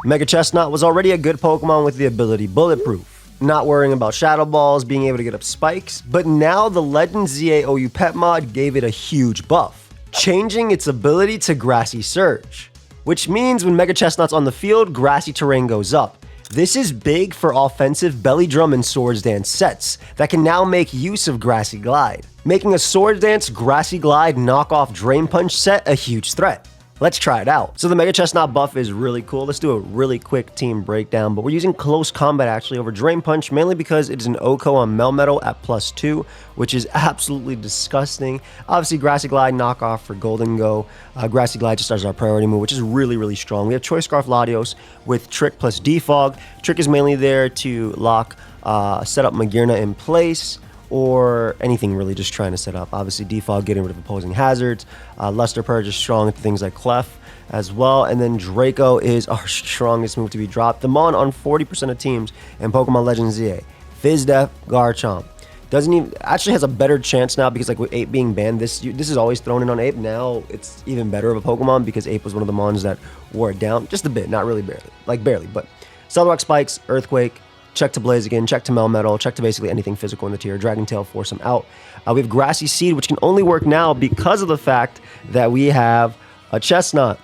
Mega Chesnaught was already a good Pokemon with the ability Bulletproof, not worrying about Shadow Balls, being able to get up spikes, but now the Legend ZA-OU Petmod gave it a huge buff, changing its ability to Grassy Surge, which means when Mega Chesnaught's on the field, Grassy Terrain goes up. This is big for offensive Belly Drum and Swords Dance sets that can now make use of Grassy Glide, making a Swords Dance Grassy Glide knockoff Drain Punch set a huge threat. Let's try it out. So the Mega Chesnaught buff is really cool. Let's do a really quick team breakdown, but we're using Close Combat actually over Drain Punch, mainly because it is an OHKO on Melmetal at +2, which is absolutely disgusting. Obviously, Grassy Glide knockoff for Golden Go. Grassy Glide just starts our priority move, which is really, really strong. We have Choice Scarf Latios with Trick plus Defog. Trick is mainly there to lock, set up Magearna in place, or anything really just trying to set up. Obviously, Defog getting rid of opposing hazards. Luster Purge is strong into things like Clef as well. And then Draco is our strongest move to be dropped. The Mon on 40% of teams in Pokemon Legends ZA. Fizdef, Garchomp. Doesn't even, actually has a better chance now because like with Ape being banned, this is always thrown in on Ape. Now it's even better of a Pokemon because Ape was one of the Mons that wore it down. Just a bit, not really barely. Like barely, but Cellrock Spikes, Earthquake, check to Blaziken, check to Melmetal, check to basically anything physical in the tier. Dragon Tail, force them out. We have Grassy Seed, which can only work now because of the fact that we have a Chesnaught.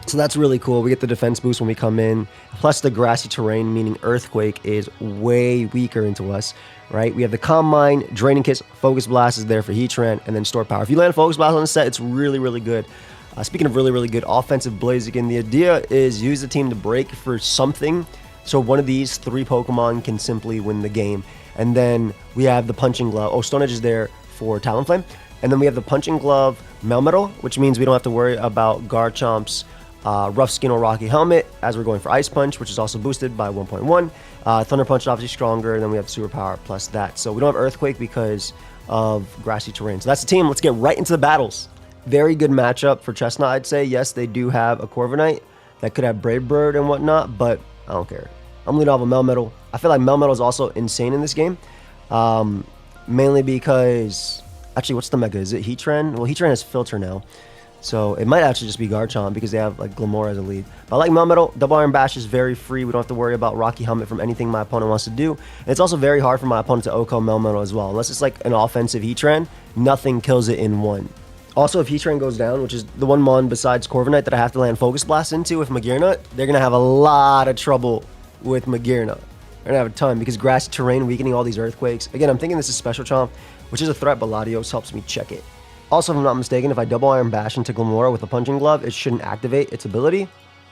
So that's really cool. We get the defense boost when we come in. Plus the Grassy Terrain, meaning Earthquake, is way weaker into us, right? We have the Calm Mind, Draining Kiss, Focus Blast is there for Heatran, and then Store Power. If you land Focus Blast on the set, it's really, really good. Speaking of really, really good offensive Blaziken, the idea is use the team to break for something. So one of these 3 Pokemon can simply win the game. And then we have the Punching Glove. Oh, Stone Edge is there for Talonflame. And then we have the Punching Glove Melmetal, which means we don't have to worry about Garchomp's Rough Skin or Rocky Helmet as we're going for Ice Punch, which is also boosted by 1.1. Thunder Punch is obviously stronger, and then we have Superpower plus that. So we don't have Earthquake because of Grassy Terrain. So that's the team. Let's get right into the battles. Very good matchup for Chesnaught, I'd say. Yes, they do have a Corviknight that could have Brave Bird and whatnot, but I don't care. I'm leading off with Melmetal. I feel like Melmetal is also insane in this game. Mainly because... Actually, what's the Mega? Is it Heatran? Well, Heatran has Filter now. So it might actually just be Garchomp because they have like Glamora as a lead. But I like Melmetal. Double Iron Bash is very free. We don't have to worry about Rocky Helmet from anything my opponent wants to do. And it's also very hard for my opponent to OHKO Melmetal as well. Unless it's like an offensive Heatran, nothing kills it in one. Also, if Heatran goes down, which is the one Mon besides Corviknight that I have to land Focus Blast into with Magearna, they're going to have a lot of trouble with Magearna. They're going to have a ton because Grassy Terrain weakening all these Earthquakes. Again, I'm thinking this is Special Chomp, which is a threat, but Latios helps me check it. Also, if I'm not mistaken, if I Double Iron Bash into Glamora with a Punching Glove, it shouldn't activate its ability.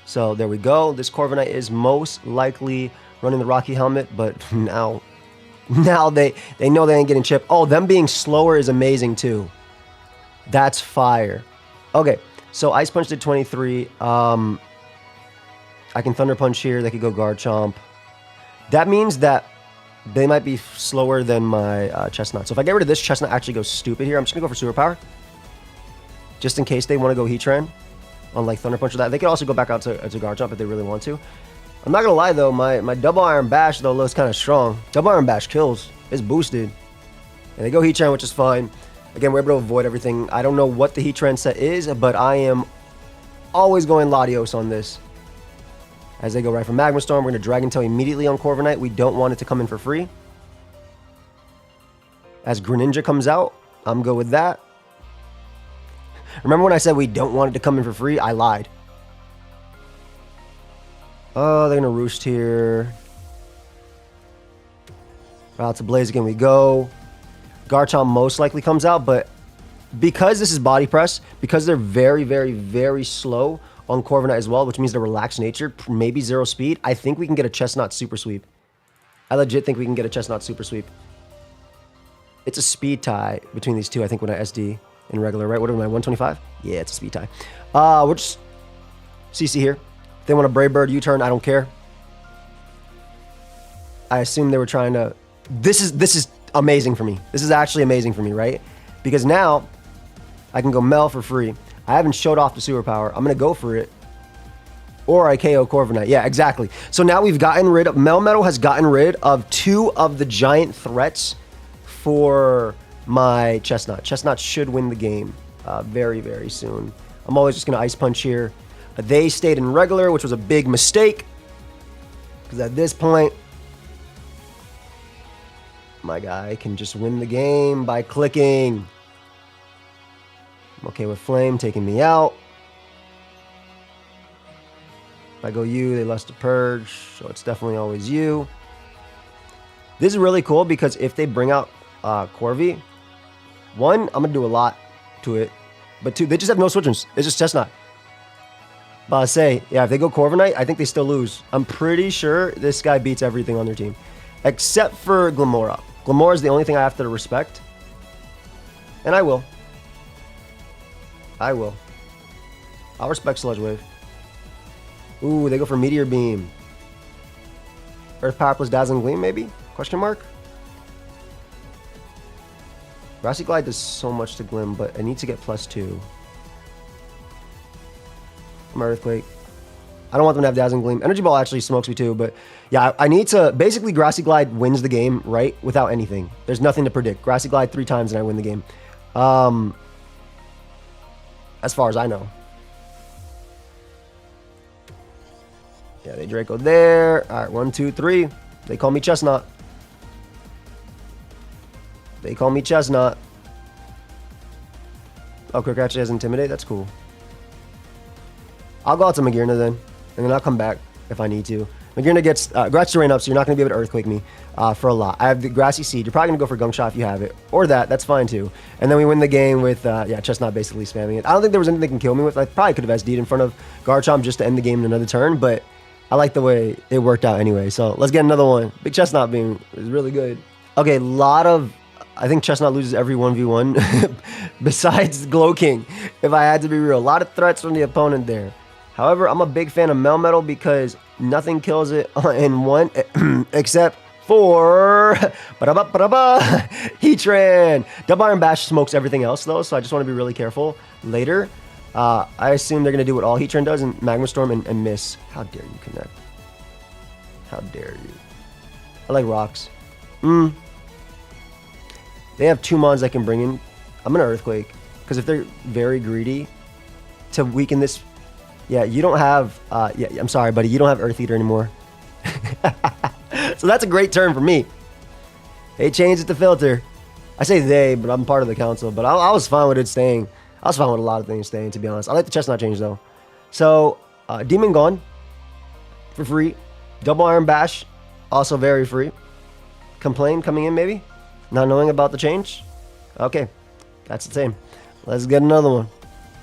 So there we go. This Corviknight is most likely running the Rocky Helmet, but now they know they ain't getting chipped. Oh, them being slower is amazing too. That's fire. Okay, so Ice Punch did 23. I can Thunder Punch here. They could go Garchomp. That means that they might be slower than my Chesnaught. So if I get rid of this, Chesnaught actually goes stupid here. I'm just going to go for Superpower. Just in case they want to go Heatran on like Thunder Punch or that. They could also go back out to Garchomp if they really want to. I'm not going to lie though. My Double Iron Bash though looks kind of strong. Double Iron Bash kills. It's boosted. And they go Heatran, which is fine. Again, we're able to avoid everything. I don't know what the Heatran set is, but I am always going Latios on this. As they go right for Magma Storm, we're going to Dragon Tail immediately on Corviknight. We don't want it to come in for free. As Greninja comes out, I'm good with that. Remember when I said we don't want it to come in for free? I lied. Oh, they're going to Roost here. Out to Blaziken we go. Garchomp most likely comes out, but because this is Body Press, because they're very, very, very slow on Corviknight as well, which means they're relaxed nature, maybe 0 speed, I think we can get a Chesnaught Super Sweep. I legit think we can get a Chesnaught Super Sweep. It's a speed tie between these two, I think, when I SD in regular, right? What am I, 125? Yeah, it's a speed tie. We're just CC here. If they want a Brave Bird U-turn, I don't care. I assume they were trying to... This is amazing for me. This is actually amazing for me, right? Because now I can go Mel for free. I haven't showed off the Superpower. I'm going to go for it. Or I KO Corviknight. Yeah, exactly. So now we've gotten rid of... Melmetal has gotten rid of 2 of the giant threats for my Chesnaught. Chesnaught should win the game very, very soon. I'm always just going to Ice Punch here. They stayed in regular, which was a big mistake. Because at this point, my guy can just win the game by clicking. I'm okay with Flame taking me out. If I go you, they lust to purge, so it's definitely always you. This is really cool because if they bring out Corvi, one, I'm going to do a lot to it. But two, they just have no switchers. It's just Chesnaught. But I say, yeah, if they go Corviknight, I think they still lose. I'm pretty sure this guy beats everything on their team. Except for Glamora. Glamora is the only thing I have to respect. And I will. I will. I'll respect Sludge Wave. Ooh, they go for Meteor Beam. Earth Power plus Dazzling Gleam, maybe? Question mark? Grassy Glide does so much to Glim, but I need to get +2. I'm Earthquake. I don't want them to have Dazzling Gleam. Energy Ball actually smokes me too, but yeah, I need to... Basically, Grassy Glide wins the game, right? Without anything. There's nothing to predict. Grassy Glide 3 times and I win the game. As far as I know. Yeah, they Draco there. All right, 1, 2, 3. They call me Chesnaught. They call me Chesnaught. Oh, Quick actually has Intimidate. That's cool. I'll go out to Magearna then, and then I'll come back if I need to. Magearna gets Gratch Terrain up, so you're not going to be able to Earthquake me for a lot. I have the Grassy Seed. You're probably going to go for Gunk Shot if you have it. Or that. That's fine too. And then we win the game with, yeah, Chesnaught basically spamming it. I don't think there was anything they can kill me with. I probably could have SD'd in front of Garchomp just to end the game in another turn, but I like the way it worked out anyway. So let's get another one. Big Chesnaught beam is really good. Okay, lot of... I think Chesnaught loses every 1v1 besides Glow King, if I had to be real. A lot of threats from the opponent there. However, I'm a big fan of Melmetal because nothing kills it in one except for Heatran. Double Iron Bash smokes everything else though, so I just want to be really careful later. I assume they're going to do what all Heatran does and Magma Storm and miss. How dare you connect? How dare you? I like rocks. They have 2 mons I can bring in. I'm going to Earthquake. Because if they're very greedy to weaken this... Yeah, you don't have... yeah, I'm sorry, buddy. You don't have Earth Eater anymore. So that's a great turn for me. They changed it to Filter. I say they, but I'm part of the council. But I was fine with it staying. I was fine with a lot of things staying, to be honest. I like the Chesnaught change, though. So, Demon gone. For free. Double Iron Bash. Also very free. Complain coming in, maybe? Not knowing about the change? Okay. That's the same. Let's get another one.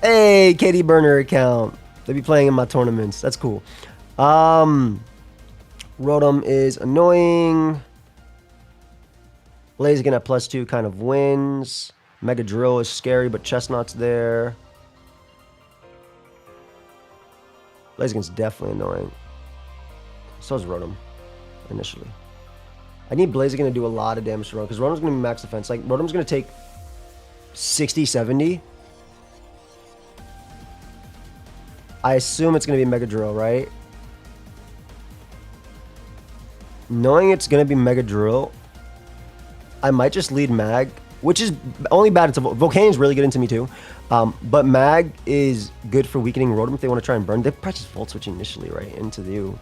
Hey, KD Burner account. They be playing in my tournaments. That's cool. Rotom is annoying. Blaziken at +2 kind of wins. Mega Drill is scary, but Chesnaught's there. Blaziken's definitely annoying. So is Rotom, initially. I need Blaziken to do a lot of damage to Rotom, because Rotom's going to be max defense. Like, Rotom's going to take 60, 70. I assume it's going to be Mega Drill, right? Knowing it's going to be Mega Drill, I might just lead Mag, which is only bad into Volcanian's really good into me too. But Mag is good for weakening Rotom if they want to try and burn. They probably just Volt Switch initially, right? Into you.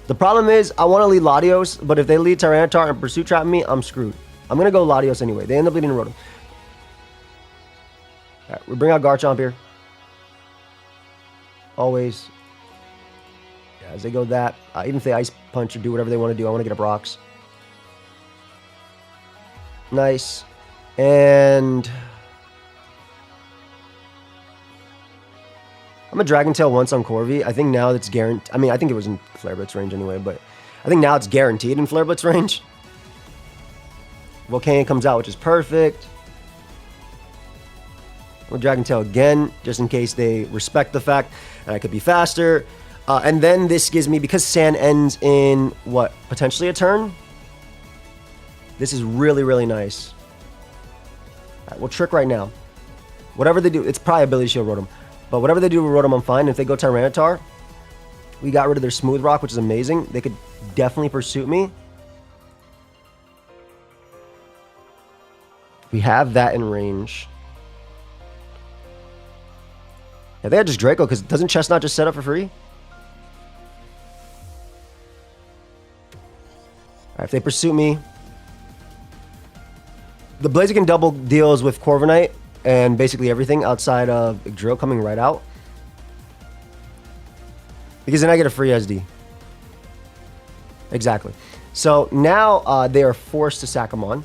The problem is, I want to lead Latios, but if they lead Tyranitar and Pursuit Trap me, I'm screwed. I'm going to go Latios anyway. They end up leading Rotom. Alright, we bring out Garchomp here. Always. Yeah, as they go that, even if they Ice Punch or do whatever they want to do, I want to get up rocks. Nice. And... I'm a Dragon Tail once on Corvi. I think now that's guaranteed. I mean, I think it was in Flare Blitz range anyway, but I think now it's guaranteed in Flare Blitz range. Volcanion comes out, which is perfect. We'll Dragon Tail again, just in case they respect the fact that I could be faster. And then this gives me, because Sand ends in, what, potentially a turn? This is really, really nice. All right, we'll Trick right now. Whatever they do, it's probably Ability Shield Rotom. But whatever they do with Rotom, I'm fine. If they go Tyranitar, we got rid of their Smooth Rock, which is amazing. They could definitely Pursuit me. We have that in range. Yeah, they had just Draco, because doesn't Chesnaught just set up for free? Alright, if they pursue me, the Blaziken double deals with Corviknight and basically everything outside of Drill coming right out. Because then I get a free SD. Exactly. So now they are forced to sack him on,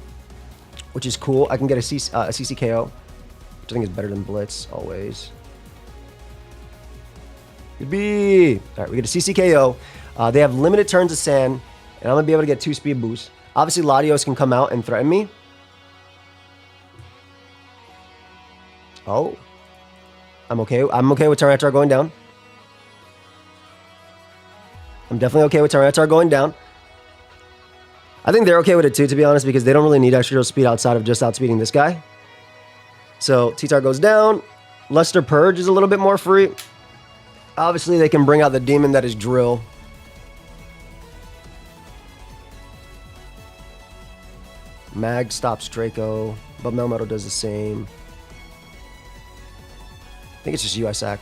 which is cool. I can get a CCKO, which I think is better than Blitz, always. Good B. Alright, we get a CCKO. They have limited turns of Sand, and I'm going to be able to get 2 speed boosts. Obviously, Latios can come out and threaten me. Oh. I'm okay. I'm okay with Tyranitar going down. I'm definitely okay with Tyranitar going down. I think they're okay with it too, to be honest, because they don't really need extra speed outside of just outspeeding this guy. So, T-Tar goes down. Luster Purge is a little bit more free. Obviously, they can bring out the demon that is Drill. Mag stops Draco, but Melmetal does the same. I think it's just UI sack.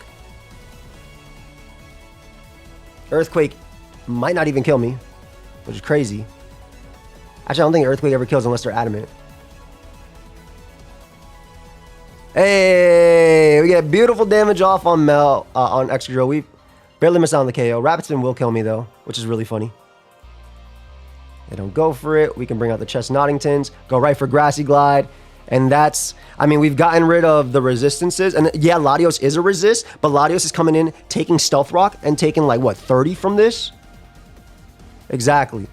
Earthquake might not even kill me, which is crazy. Actually, I don't think Earthquake ever kills unless they're adamant. Hey, we get beautiful damage off on on Excadrill. We barely miss out on the KO. Rapid Spin will kill me though, which is really funny. They don't go for it. We can bring out the Chesnaughtings, go right for Grassy Glide. And that's, I mean, we've gotten rid of the resistances. And yeah, Latios is a resist, but Latios is coming in, taking Stealth Rock and taking like, what, 30 from this? Exactly.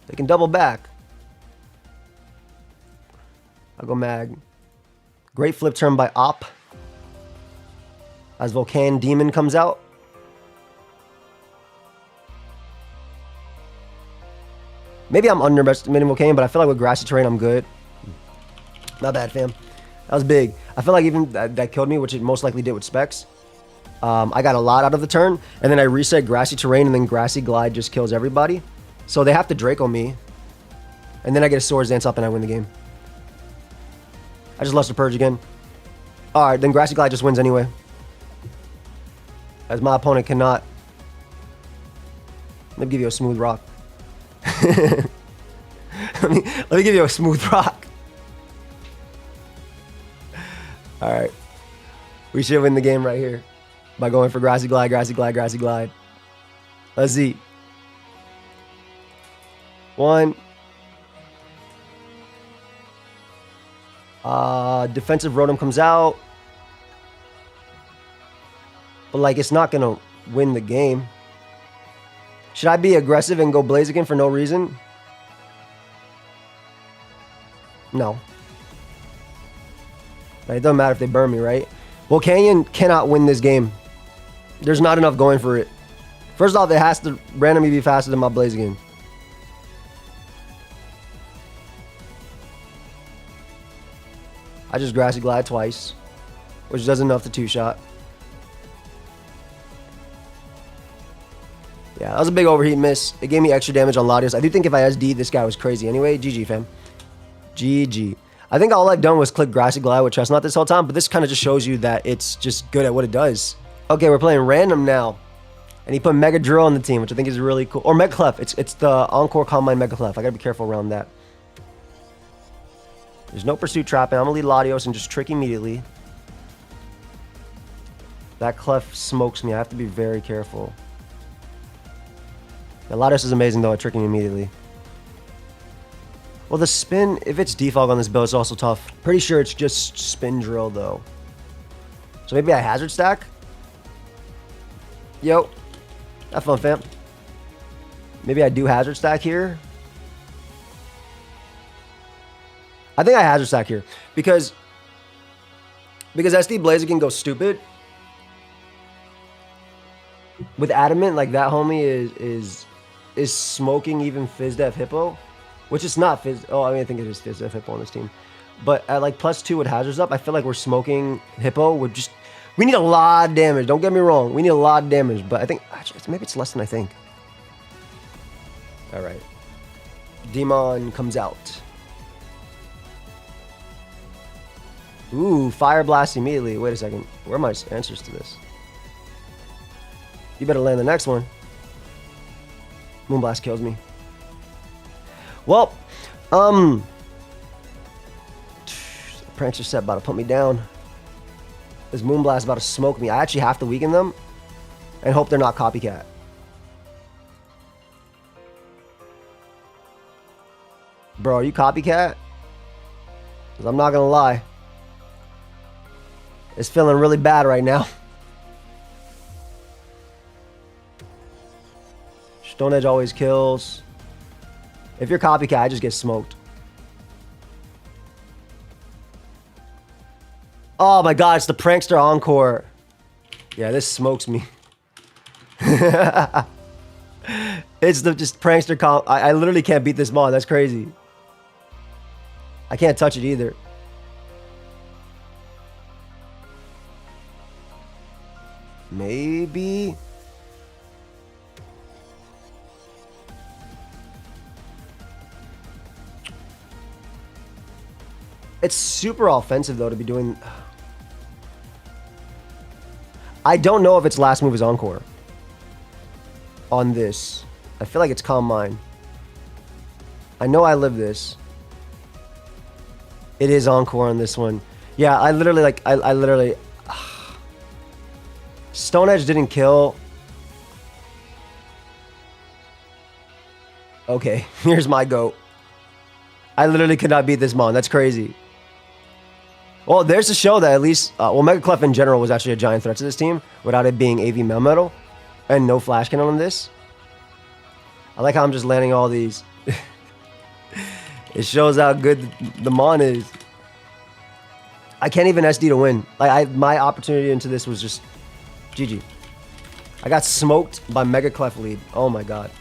They can double back. I'll go Mag. Great flip turn by Op. As Volcan Demon comes out. Maybe I'm underestimating Volcano, but I feel like with grassy terrain, I'm good. Not bad, fam. That was big. I feel like even that killed me, which it most likely did with Specs. I got a lot out of the turn, and then I reset grassy terrain, and then grassy glide just kills everybody. So they have to Draco me. And then I get a Swords Dance up, and I win the game. I just Luster Purge again. Alright, then grassy glide just wins anyway. As my opponent cannot. Let me give you a smooth rock. let me give you a smooth rock. Alright. We should win the game right here. By going for grassy glide, grassy glide, grassy glide. Let's see. 1. Defensive Rotom comes out. But like it's not gonna win the game. Should I be aggressive and go Blaziken for no reason? No. It doesn't matter if they burn me, right? Well, Canyon cannot win this game. There's not enough going for it. First off, it has to randomly be faster than my Blaziken. I just Grassy Glide twice, which does enough to 2-shot. Yeah, that was a big overheat miss. It gave me extra damage on Latios. I do think if I SD, this guy was crazy anyway. GG, fam. GG. I think all I've done was click Grassy Glide with Chesnaught this whole time, but this kind of just shows you that it's just good at what it does. Okay, we're playing random now. And he put Mega Drill on the team, which I think is really cool. Or Mega Clef. It's the Encore Combine Mega Clef. I gotta be careful around that. There's no Pursuit Trapping. I'm gonna lead Latios and just trick immediately. That Clef smokes me. I have to be very careful. Yeah, Latios is amazing though at tricking immediately. Well, the spin, if it's defog on this build, it's also tough. Pretty sure it's just spin drill though. So maybe I hazard stack? Yo. Have fun, fam. Maybe I do hazard stack here. I think I hazard stack here. Because SD Blaziken go stupid. With Adamant, like that homie is smoking even FizzDev Hippo. Which is not Fizz. Oh, I mean, I think it is FizzDev Hippo on this team. But at like +2 with hazards up, I feel like we're smoking Hippo with just... We need a lot of damage. Don't get me wrong. We need a lot of damage. But I think... Actually, maybe it's less than I think. Alright. Demon comes out. Ooh, Fire Blast immediately. Wait a second. Where are my answers to this? You better land the next one. Moonblast kills me. Well, Prancer set about to put me down. This Moonblast about to smoke me. I actually have to weaken them and hope they're not copycat. Bro, are you copycat? 'Cause I'm not gonna lie. It's feeling really bad right now. Stone Edge always kills. If you're copycat, I just get smoked. Oh my god, it's the Prankster Encore. Yeah, this smokes me. It's the just Prankster comp. I literally can't beat this mod. That's crazy. I can't touch it either. Maybe. It's super offensive though to be doing. I don't know if its last move is Encore. On this. I feel like it's Calm Mind. I know I live this. It is Encore on this one. Yeah, I literally like, I literally. Stone Edge didn't kill. Okay, here's my goat. I literally could not beat this mon. That's crazy. Well, there's to show that at least, well, Mega Clef in general was actually a giant threat to this team without it being AV Melmetal and no Flash Cannon on this. I like how I'm just landing all these. It shows how good the mon is. I can't even SD to win. Like my opportunity into this was just GG. I got smoked by Mega Clef lead. Oh my god.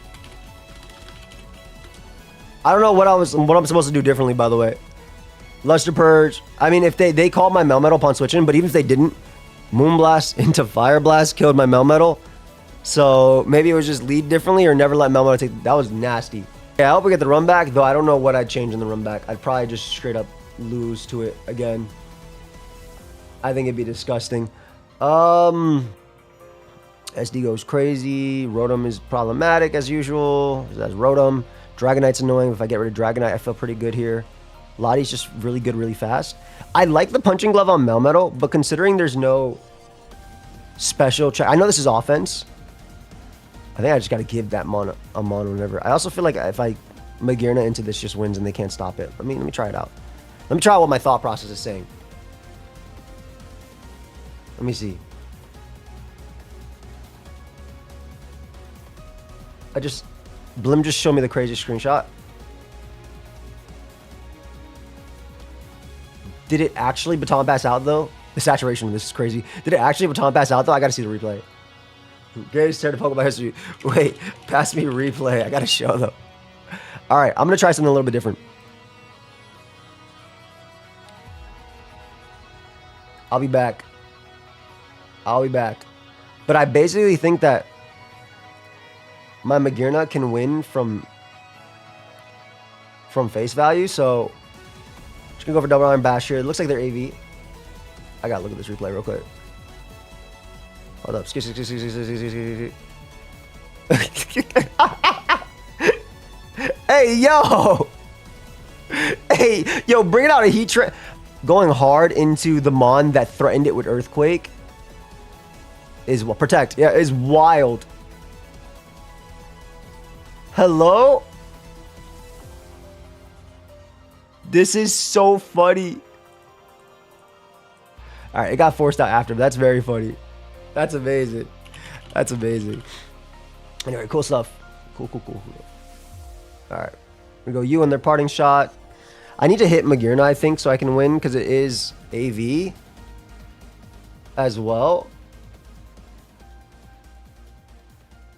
I don't know what I'm supposed to do differently, by the way. Luster Purge. I mean, if they called my Melmetal upon switching, but even if they didn't, Moonblast into Fire Blast killed my Melmetal. So maybe it was just lead differently or never let Melmetal take. That was nasty. Yeah, I hope we get the run back, though I don't know what I'd change in the run back. I'd probably just straight up lose to it again. I think it'd be disgusting. SD goes crazy. Rotom is problematic as usual. That's Rotom. Dragonite's annoying. If I get rid of Dragonite, I feel pretty good here. Lottie's just really good, really fast. I like the Punching Glove on Melmetal, but considering there's no special check, I know this is offense. I think I just got to give that mon a mon whenever. I also feel like if I Magearna into this just wins and they can't stop it. Let me try it out. Let me try what my thought process is saying. Let me see. Blim just showed me the craziest screenshot. Did it actually baton pass out though? The saturation of this is crazy. Did it actually baton pass out though? I gotta see the replay. Greatest turn to Pokemon history. Wait, pass me replay. I gotta show though. Alright, I'm gonna try something a little bit different. I'll be back. But I basically think that my Magearna can win from face value, so just gonna go for Double Iron Bash here. It looks like they're AV. I gotta look at this replay real quick. Hold up. Hey, yo! Hey, yo, bringing out a Heat Tread. Going hard into the mon that threatened it with Earthquake is Protect. Yeah, is wild. Hello? This is so funny. Alright, it got forced out after, but that's very funny. That's amazing. That's amazing. Anyway, cool stuff. Cool. Alright. We go you on their parting shot. I need to hit Magearna, I think, so I can win, because it is AV as well.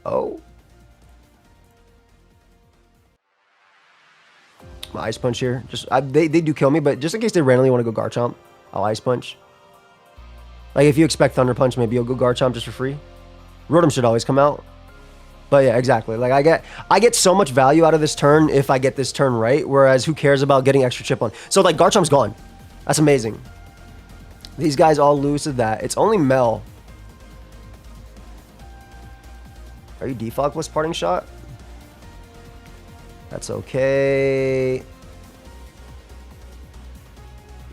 Oh. My Ice Punch here. They do kill me, but just in case they randomly want to go Garchomp, I'll Ice Punch. Like, if you expect Thunder Punch, maybe you'll go Garchomp just for free. Rotom should always come out. But yeah, exactly. Like, I get so much value out of this turn if I get this turn right, whereas who cares about getting extra chip on? So, like, Garchomp's gone. That's amazing. These guys all lose to that. It's only Mel. Are you Defog plus parting shot? That's okay.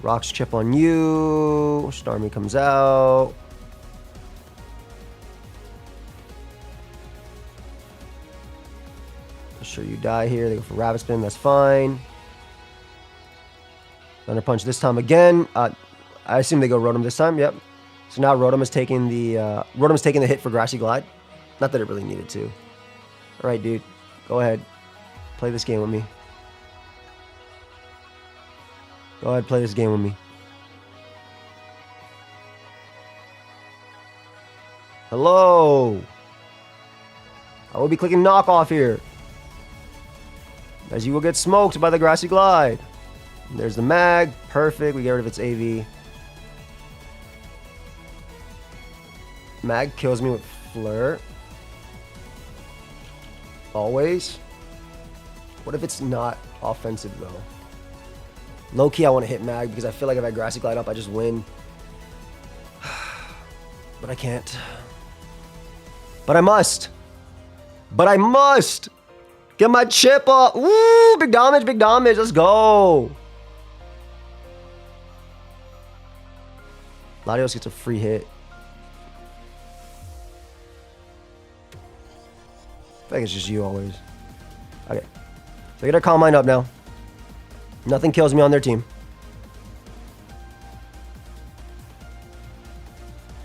Rocks chip on you. Starmie comes out. I'm sure you die here. They go for Rabbit Spin. That's fine. Thunder Punch this time again. I assume they go Rotom this time. Yep. So now Rotom is taking the hit for Grassy Glide. Not that it really needed to. All right, dude. Go ahead. Play this game with me. Go ahead, play this game with me. Hello. I will be clicking knockoff here, as you will get smoked by the Grassy Glide. There's the mag. Perfect. We get rid of its AV. Mag kills me with Flirt. Always. What if it's not offensive, though? Low-key, I want to hit Mag because I feel like if I Grassy Glide up, I just win. But I can't. But I must. But I must. Get my chip up. Woo! Big damage, big damage. Let's go. Latios gets a free hit. I think it's just you always. Okay. So get our Calm Mind up now. Nothing kills me on their team.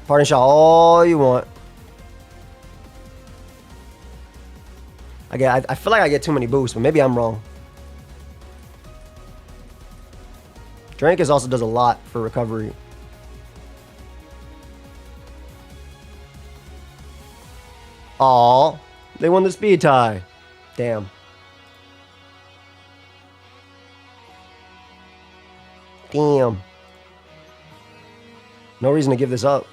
Parting Shot all you want. I feel like I get too many boosts, but maybe I'm wrong. Drancus also does a lot for recovery. Aw, they won the speed tie. Damn. Damn. No reason to give this up.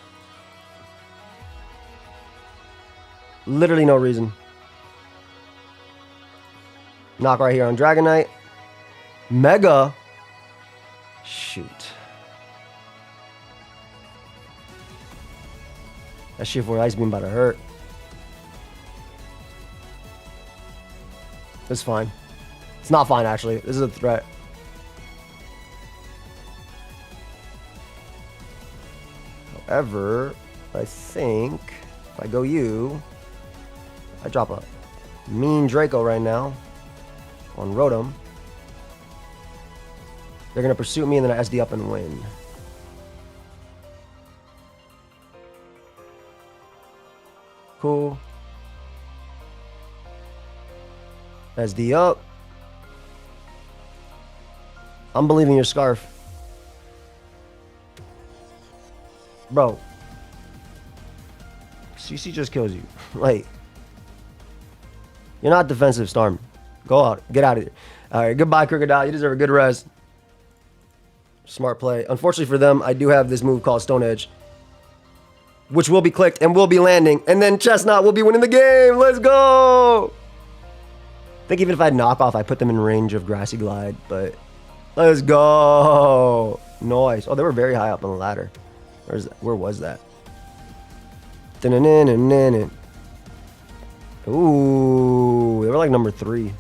Literally no reason. Knock right here on Dragonite. Mega. Shoot. That shit for Ice Beam about to hurt. It's fine. It's not fine, actually. This is a threat. However, I think if I go you, I drop a mean Draco right now on Rotom. They're going to pursue me and then I SD up and win. Cool. SD up. I'm believing your Scarf. Bro. CC just kills you. Like, you're not defensive, Storm. Go out. Get out of here. All right, goodbye, Crocodile. You deserve a good rest. Smart play. Unfortunately for them, I do have this move called Stone Edge, which will be clicked and will be landing. And then Chesnaught will be winning the game. Let's go. I think even if I knock off, I put them in range of Grassy Glide, but let's go. Nice. Oh, they were very high up on the ladder. Where was that? Ooh, they were like number 3.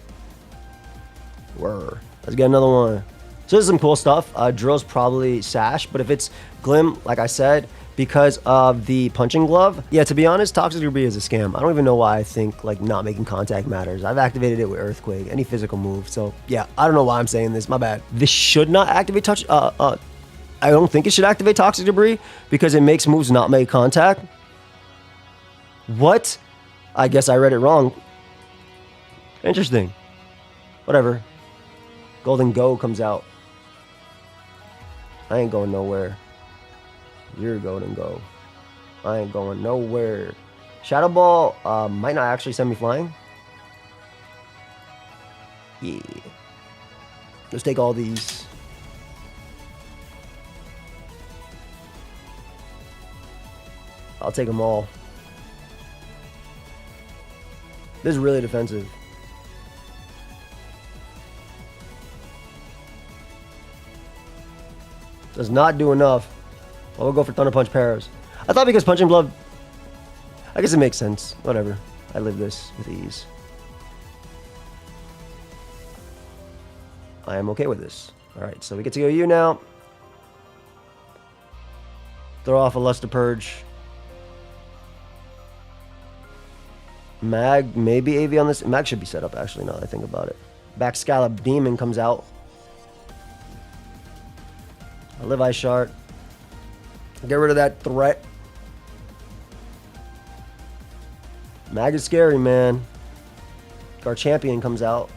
Let's get another one. So this is some cool stuff. Drill's probably Sash, but if it's Glim, like I said, because of the punching glove, yeah, to be honest, Toxic Debris is a scam. I don't even know why I think like not making contact matters. I've activated it with Earthquake, any physical move. So yeah, I don't know why I'm saying this. My bad. This should not activate touch. I don't think it should activate Toxic Debris because it makes moves not make contact. What? I guess I read it wrong. Interesting. Whatever. Golden Go comes out. I ain't going nowhere. You're Golden Go. I ain't going nowhere. Shadow Ball might not actually send me flying. Yeah. Let's take all these. I'll take them all. This is really defensive. Does not do enough. Well, we'll go for Thunder Punch Paras. I thought because Punching Glove... I guess it makes sense. Whatever. I live this with ease. I am okay with this. All right, so we get to go you now. Throw off a Luster Purge. Mag, maybe AV on this. Mag should be set up, actually, now that I think about it. Back Scallop Demon comes out. I live Ice Shard. Get rid of that threat. Mag is scary, man. Our champion comes out.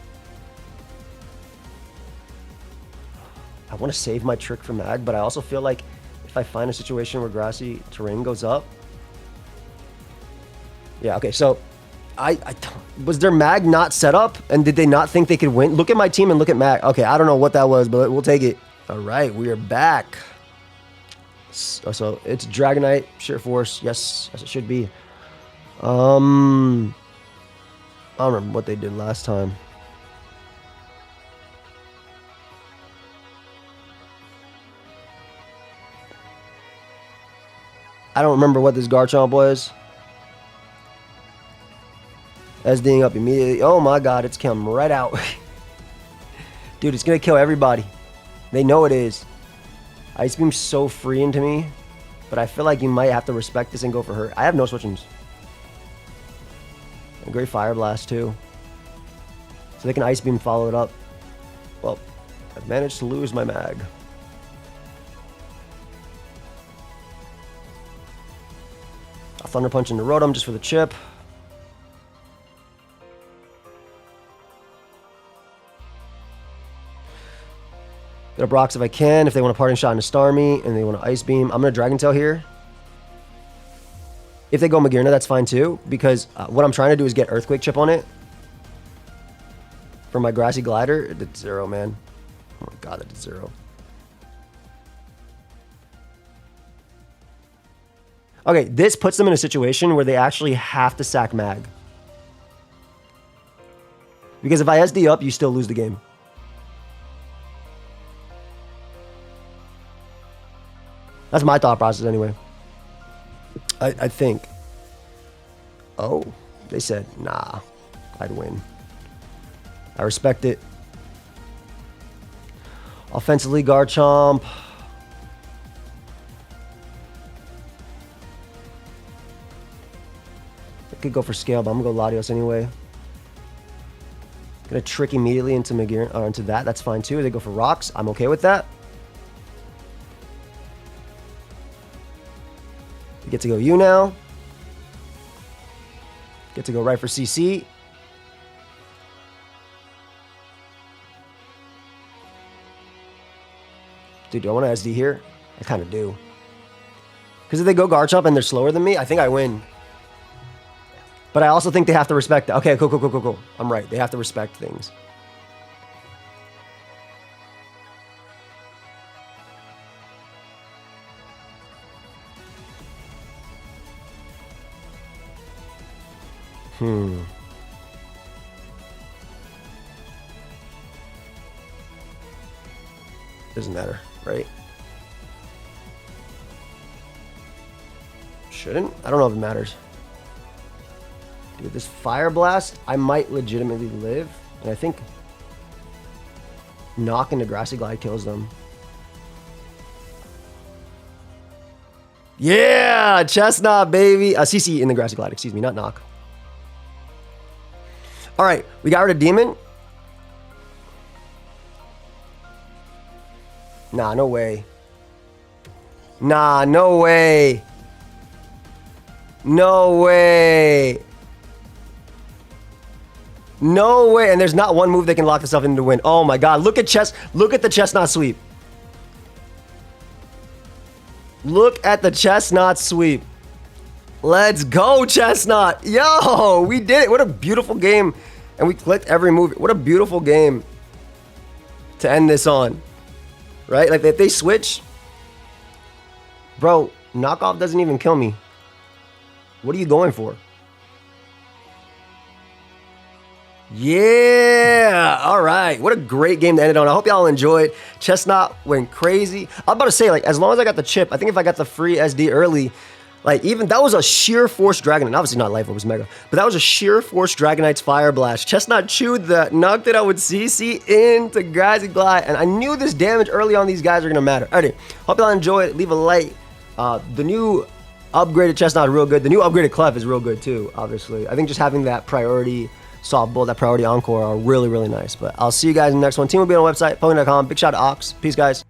I want to save my trick for Mag, but I also feel like if I find a situation where grassy terrain goes up. Yeah, okay, so was their Mag not set up? And did they not think they could win? Look at my team and look at Mag. Okay, I don't know what that was, but we'll take it. All right, we are back. So it's Dragonite, Sheer Force. Yes, as it should be. I don't remember what they did last time. I don't remember what this Garchomp was. SDing up immediately. Oh my god, it's come right out. Dude, it's gonna kill everybody. They know it is. Ice Beam's so free into me, but I feel like you might have to respect this and go for her. I have no switchings. A great Fire Blast too. So they can Ice Beam follow it up. Well, I've managed to lose my Mag. I'll Thunder Punch into Rotom just for the chip. Get a Brox if I can. If they want to Parting Shot into Starmie and they want to Ice Beam, I'm going to Dragon Tail here. If they go Magearna, that's fine too, because what I'm trying to do is get Earthquake Chip on it. For my Grassy Glider, it did 0, man. Oh my god, that did 0. Okay, this puts them in a situation where they actually have to sack Mag. Because if I SD up, you still lose the game. That's my thought process anyway. I think. Oh, they said, nah, I'd win. I respect it. Offensively, Garchomp. I could go for Scale, but I'm gonna go Latios anyway. Gonna trick immediately into Magearna, or into that. That's fine too. They go for Rocks. I'm okay with that. You get to go you now. Get to go right for CC. Dude, do I want to SD here? I kind of do. Because if they go Garchomp and they're slower than me, I think I win. But I also think they have to respect that. Okay, cool. I'm right. They have to respect things. Doesn't matter, right? Shouldn't? I don't know if it matters. Dude, this Fire Blast, I might legitimately live. And I think Knock into Grassy Glide kills them. Yeah! Chesnaught, baby! CC in the Grassy Glide, excuse me, not Knock. Alright, we got rid of Demon. Nah, no way. Nah, no way. No way. No way. And there's not one move that can lock itself into win. Oh my god. Look at the Chesnaught sweep. Look at the Chesnaught sweep. Let's go, Chesnaught. Yo, we did it. What a beautiful game. And we clicked every move. What a beautiful game to end this on. Right? Like, if they switch, bro, knockoff doesn't even kill me. What are you going for? Yeah. All right. What a great game to end it on. I hope y'all enjoyed. Chesnaught went crazy. I was about to say, like, as long as I got the chip, I think if I got the free SD early, like, Like, even that was a sheer force Dragonite. Obviously not Life Orb, was Mega. But that was a sheer force Dragonite's Fire Blast. Chesnaught chewed that, knocked it out with CC into Grassy Glide. And I knew this damage early on these guys are going to matter. Alrighty, hope y'all enjoy it. Leave a like. The new upgraded Chesnaught is real good. The new upgraded Clef is real good too, obviously. I think just having that priority soft bull, that priority encore are really, really nice. But I'll see you guys in the next one. Team will be on the website, Pokemon.com. Big shout out to Ox. Peace, guys.